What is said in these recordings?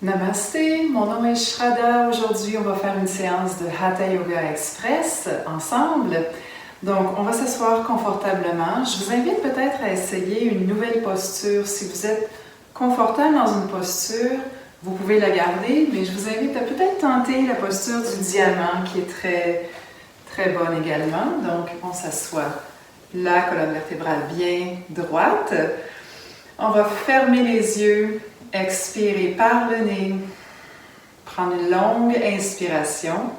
Namasté, mon nom est Shraddha. Aujourd'hui, on va faire une séance de Hatha Yoga Express ensemble. Donc, on va s'asseoir confortablement. Je vous invite peut-être à essayer une nouvelle posture. Si vous êtes confortable dans une posture, vous pouvez la garder, mais je vous invite à peut-être tenter la posture du diamant qui est très bonne également. Donc, on s'assoit. La colonne vertébrale bien droite. On va fermer les yeux. Expirez par le nez, prendre une longue inspiration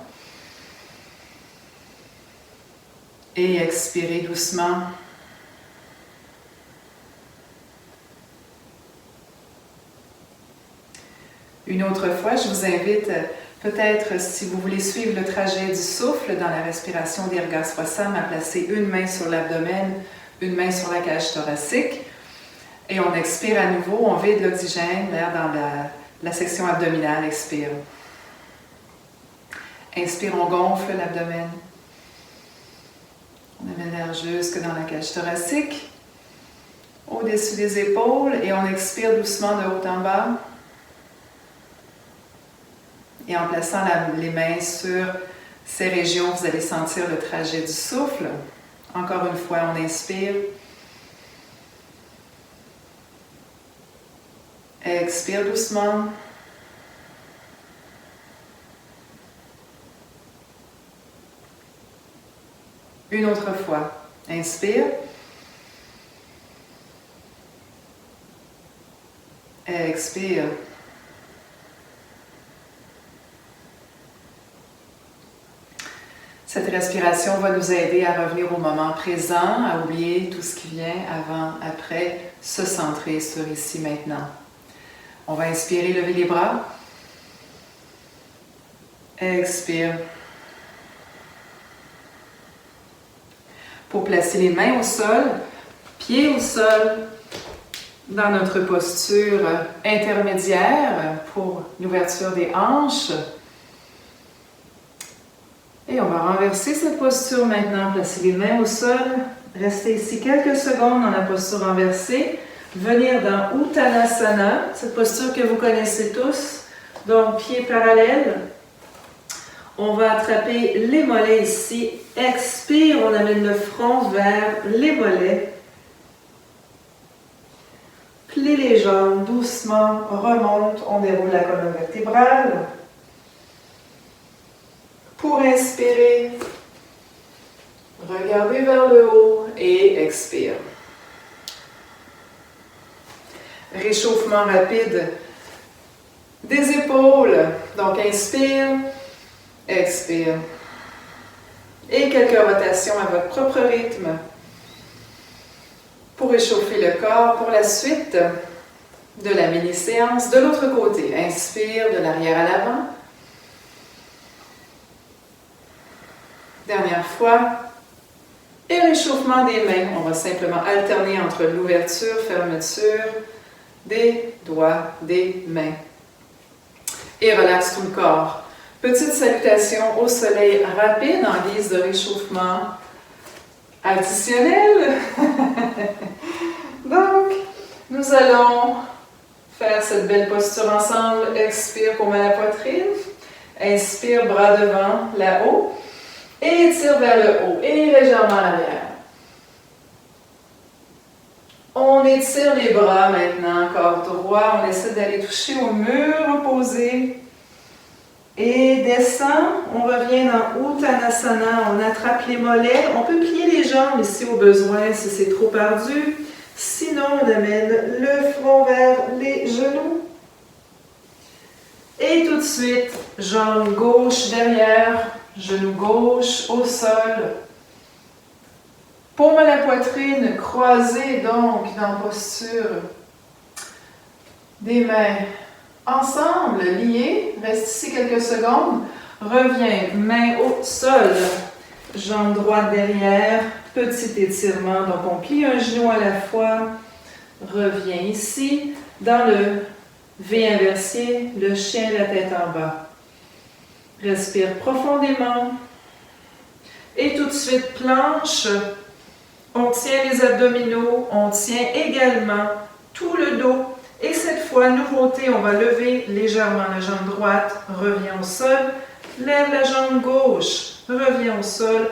et expirez doucement. Une autre fois, je vous invite peut-être, si vous voulez suivre le trajet du souffle dans la respiration d'Irga Swasam, à placer une main sur l'abdomen, une main sur la cage thoracique. Et on expire à nouveau, on vide l'oxygène, l'air dans la section abdominale, expire. Inspire, on gonfle l'abdomen. On amène l'air jusque dans la cage thoracique, au-dessus des épaules, et on expire doucement de haut en bas. Et en plaçant les mains sur ces régions, vous allez sentir le trajet du souffle. Encore une fois, on inspire. Expire doucement. Une autre fois. Inspire. Expire. Cette respiration va nous aider à revenir au moment présent, à oublier tout ce qui vient avant, après, se centrer sur ici, maintenant. On va inspirer, lever les bras. Expire. Pour placer les mains au sol, pieds au sol, dans notre posture intermédiaire pour l'ouverture des hanches. Et on va renverser cette posture maintenant. Placer les mains au sol. Restez ici quelques secondes dans la posture renversée. Venir dans Uttanasana, cette posture que vous connaissez tous. Donc, pieds parallèles. On va attraper les mollets ici. Expire, on amène le front vers les mollets. Plie les jambes doucement, remonte, on déroule la colonne vertébrale. Pour inspirer, regardez vers le haut et expire. Réchauffement rapide des épaules. Donc, inspire, expire. Et quelques rotations à votre propre rythme pour réchauffer le corps pour la suite de la mini-séance. De l'autre côté, inspire de l'arrière à l'avant. Dernière fois. Et réchauffement des mains. On va simplement alterner entre l'ouverture, fermeture des doigts, des mains. Et relaxe tout le corps. Petite salutation au soleil rapide en guise de réchauffement additionnel. Donc, nous allons faire cette belle posture ensemble. Expire, paume à la poitrine. Inspire, bras devant, là-haut. Et étire vers le haut et légèrement à l'arrière. On étire les bras maintenant, corps droit. On essaie d'aller toucher au mur opposé. Et descend, on revient dans Uttanasana, on attrape les mollets. On peut plier les jambes ici au besoin si c'est trop ardu. Sinon, on amène le front vers les genoux. Et tout de suite, jambe gauche derrière, genou gauche au sol. Paume à la poitrine, croisée donc dans la posture des mains. Ensemble, liés, reste ici quelques secondes, reviens, main au sol, jambe droite derrière, petit étirement, donc on plie un genou à la fois, reviens ici, dans le V inversé, le chien la tête en bas. Respire profondément, et tout de suite planche, on tient les abdominaux, on tient également tout le dos, et cette fois, nouveauté, on va lever légèrement la jambe droite, revient au sol, lève la jambe gauche, revient au sol.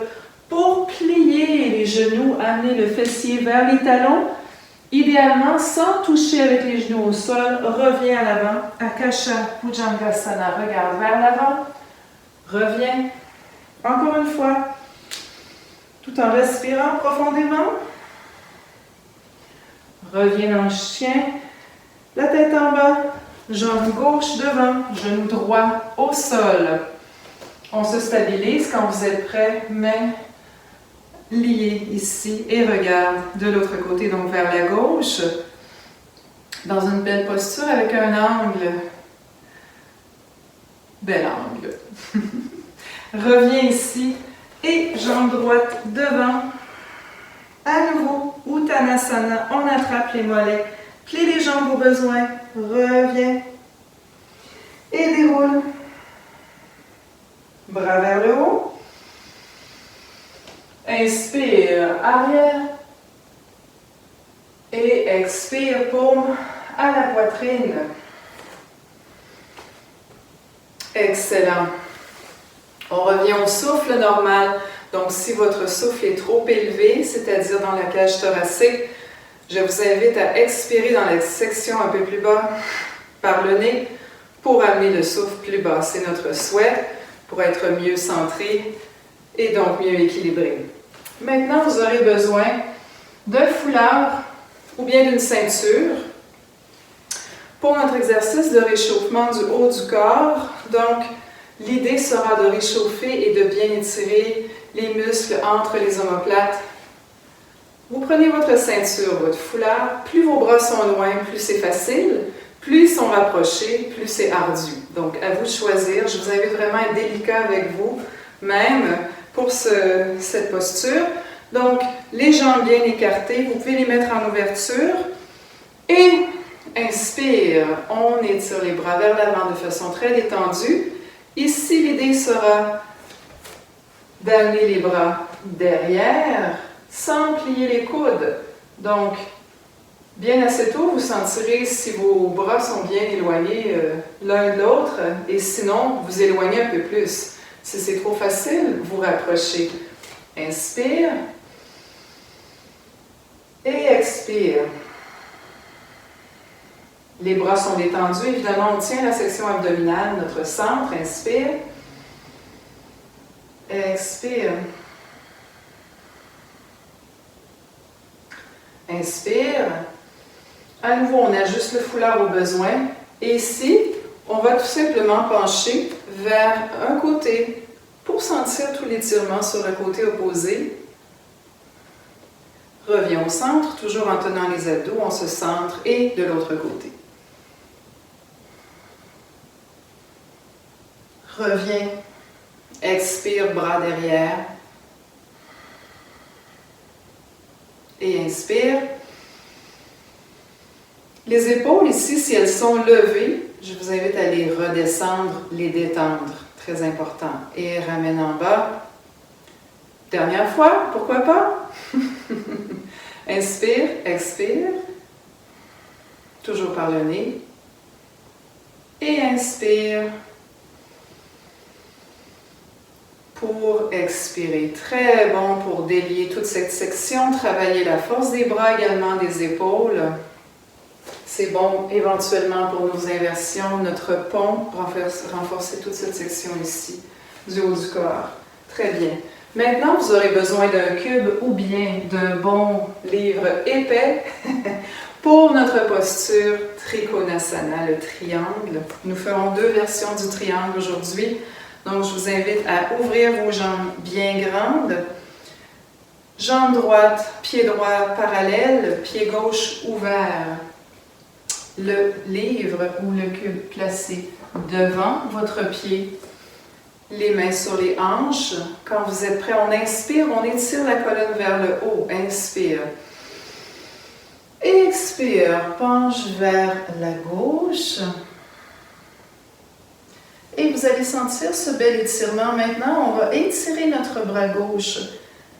Pour plier les genoux, amener le fessier vers les talons, idéalement sans toucher avec les genoux au sol, reviens à l'avant, Akasha Bhujangasana, regarde vers l'avant, reviens, encore une fois, tout en respirant profondément. Reviens dans le chien, la tête en bas, jambe gauche devant, genou droit au sol. On se stabilise quand vous êtes prêts, mains liées ici et regarde de l'autre côté, donc vers la gauche, dans une belle posture avec un angle. Bel angle. Reviens ici et jambe droite devant. À nouveau, Uttanasana, on attrape les mollets, plie les jambes au besoin, reviens et déroule. Bras vers le haut. Inspire, arrière. Et expire, paume à la poitrine. Excellent. On revient au souffle normal. Donc, si votre souffle est trop élevé, c'est-à-dire dans la cage thoracique, je vous invite à expirer dans la section un peu plus bas par le nez pour amener le souffle plus bas. C'est notre souhait pour être mieux centré et donc mieux équilibré. Maintenant, vous aurez besoin d'un foulard ou bien d'une ceinture pour notre exercice de réchauffement du haut du corps. Donc, l'idée sera de réchauffer et de bien étirer les muscles entre les omoplates. Vous prenez votre ceinture, votre foulard, plus vos bras sont loin, plus c'est facile, plus ils sont rapprochés, plus c'est ardu. Donc, à vous de choisir. Je vous invite vraiment à être délicat avec vous, même pour cette posture. Donc, les jambes bien écartées, vous pouvez les mettre en ouverture. Et inspire, on étire les bras vers l'avant de façon très détendue. Ici, l'idée sera d'amener les bras derrière sans plier les coudes. Donc, bien assez tôt, vous sentirez si vos bras sont bien éloignés l'un de l'autre et sinon, vous éloignez un peu plus. Si c'est trop facile, vous rapprochez. Inspire et expire. Les bras sont détendus. Évidemment, on tient la section abdominale, notre centre. Inspire. Expire. Inspire. À nouveau, on ajuste le foulard au besoin. Et ici, on va tout simplement pencher vers un côté pour sentir tout l'étirement sur le côté opposé. Reviens au centre, toujours en tenant les abdos, on se centre et de l'autre côté. Reviens, expire, bras derrière. Et inspire. Les épaules ici, si elles sont levées, je vous invite à les redescendre, les détendre. Très important. Et ramène en bas. Dernière fois, pourquoi pas? Inspire, expire. Toujours par le nez. Et inspire. Pour expirer. Très bon pour délier toute cette section. Travailler la force des bras également, des épaules. C'est bon éventuellement pour nos inversions, notre pont, renforcer toute cette section ici, du haut du corps. Très bien. Maintenant, vous aurez besoin d'un cube ou bien d'un bon livre épais pour notre posture Trikonasana, le triangle. Nous ferons 2 versions du triangle aujourd'hui. Donc, je vous invite à ouvrir vos jambes bien grandes. Jambe droite, pied droit parallèle, pied gauche ouvert. Le livre ou le cube placé devant votre pied. Les mains sur les hanches. Quand vous êtes prêt, on inspire, on étire la colonne vers le haut. Inspire. Expire, penche vers la gauche. Et vous allez sentir ce bel étirement. Maintenant, on va étirer notre bras gauche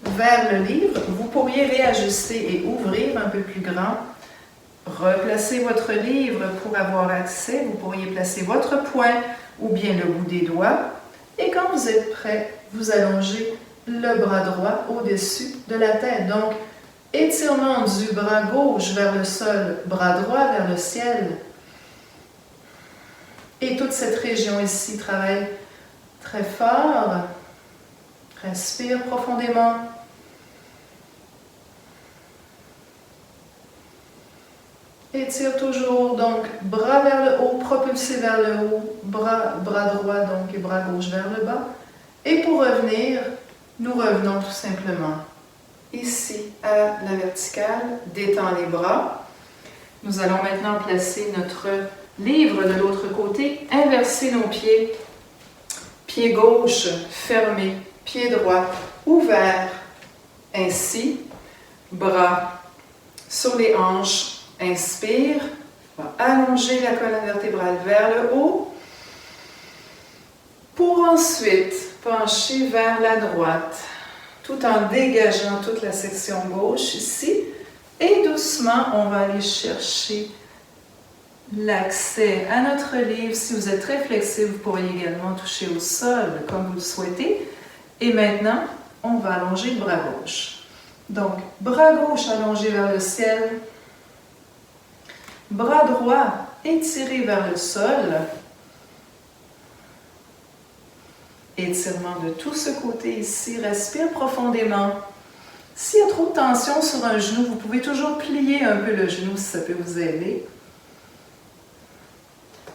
vers le livre. Vous pourriez réajuster et ouvrir un peu plus grand. replacez votre livre pour avoir accès. Vous pourriez placer votre poing ou bien le bout des doigts. Et quand vous êtes prêt, vous allongez le bras droit au-dessus de la tête. Donc, étirement du bras gauche vers le sol, bras droit vers le ciel. Et toute cette région ici travaille très fort. Respire profondément. Étire toujours, donc bras vers le haut, propulsé vers le haut, bras droit donc et bras gauche vers le bas. Et pour revenir, nous revenons tout simplement ici à la verticale, détend les bras. Nous allons maintenant placer notre livre de l'autre côté, inverser nos pieds, pied gauche fermé, pied droit ouvert, ainsi, bras sur les hanches. Inspire, on va allonger la colonne vertébrale vers le haut pour ensuite pencher vers la droite tout en dégageant toute la section gauche ici et doucement on va aller chercher l'accès à notre livre. Si vous êtes très flexible, vous pourriez également toucher au sol comme vous le souhaitez. Et maintenant, on va allonger le bras gauche. Donc, bras gauche allongé vers le ciel. Bras droit étiré vers le sol. Étirement de tout ce côté ici. Respire profondément. S'il y a trop de tension sur un genou, vous pouvez toujours plier un peu le genou si ça peut vous aider.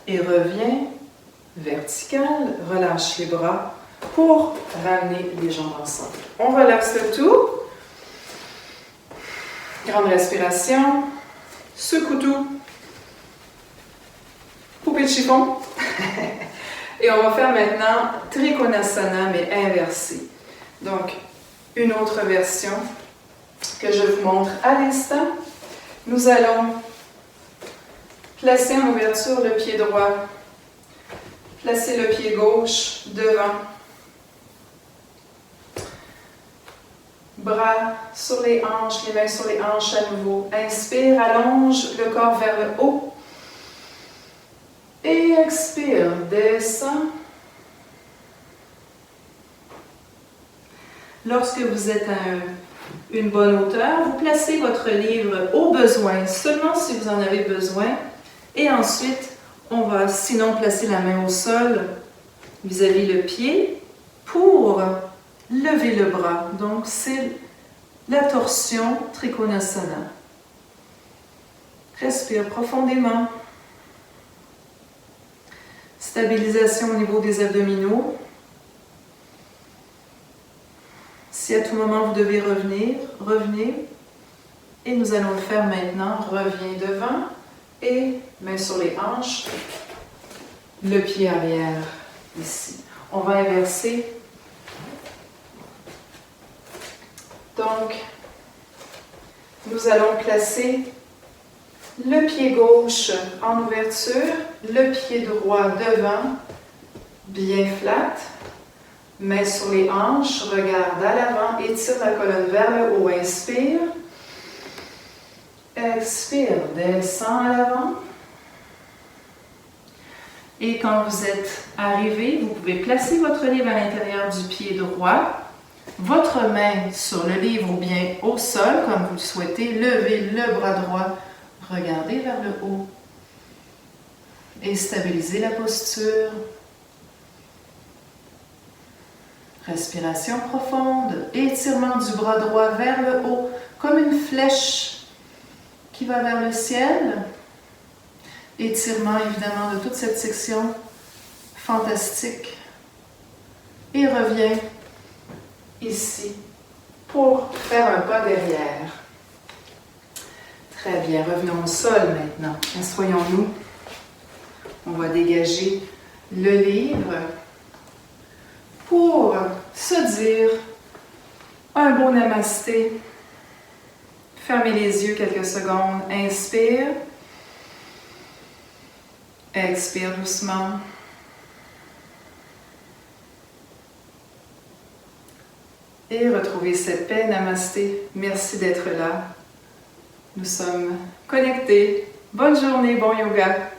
Et reviens vertical. Relâche les bras pour ramener les jambes ensemble. On relaxe le tout. Grande respiration. Secoue tout. Poupée de chiffon. Et on va faire maintenant Trikonasana, mais inversé. Donc, une autre version que je vous montre à l'instant. Nous allons placer en ouverture le pied droit. Placer le pied gauche devant. Bras sur les hanches, les mains sur les hanches à nouveau. Inspire, allonge le corps vers le haut. Et expire, descend. Lorsque vous êtes à une bonne hauteur, vous placez votre livre au besoin, seulement si vous en avez besoin. Et ensuite, on va sinon placer la main au sol vis-à-vis le pied pour lever le bras. Donc, c'est la torsion Trikonasana. Respire profondément. Stabilisation au niveau des abdominaux. Si à tout moment vous devez revenir, revenez. Et nous allons le faire maintenant. Reviens devant et main sur les hanches. Le pied arrière ici. On va inverser. Donc, nous allons placer le pied gauche en ouverture, le pied droit devant, bien flat, main sur les hanches, regarde à l'avant, étire la colonne vers le haut, inspire, expire, descend à l'avant. Et quand vous êtes arrivé, vous pouvez placer votre livre à l'intérieur du pied droit, votre main sur le livre ou bien au sol, comme vous le souhaitez, levez le bras droit, regardez vers le haut et stabilisez la posture. Respiration profonde, étirement du bras droit vers le haut, comme une flèche qui va vers le ciel. Étirement évidemment de toute cette section fantastique. Et reviens ici pour faire un pas derrière. Très bien, revenons au sol maintenant. Assoyons-nous. On va dégager le livre pour se dire un beau namasté. Fermez les yeux quelques secondes. Inspire. Expire doucement. Et retrouvez cette paix. Namasté. Merci d'être là. Nous sommes connecté. Bonne journée, bon yoga!